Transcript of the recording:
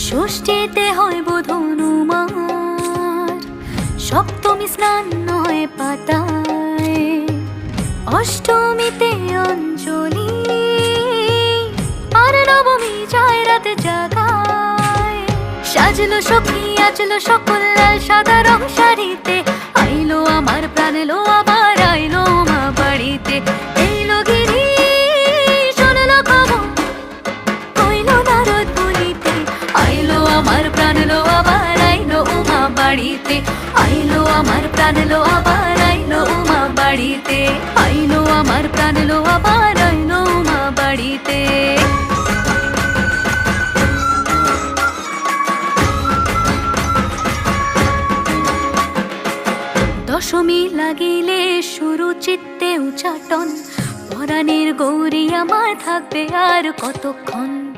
ষষ্ঠীতে হয় বোধনুমার, সপ্তমী স্নান নয় পাতায়, অষ্টমীতে অঞ্জলি, আর নবমী যায় রাতে জাগায়। সাজলো সখী আজলো সকল লাল সাদা রং শাড়িতে, আইলো আমার প্রাণ এলো আবার আইলো মা বাড়িতে। এলো গিরি শোনলো খবর কইলো নারদ বলিতে, আইলো আমার প্রাণ এলো আবার আইলো মা বাড়িতে। আইলো আমার প্রাণ এলো আবার আইলো মা বাড়িতে। আইলো আমার প্রাণ এলো আবার আইলো মা বাড়িতে। দশমী লাগিলে শুরু চিত্তে উচাটন, পরাণের গৌরী আমার থাকবে আর কতক্ষণ।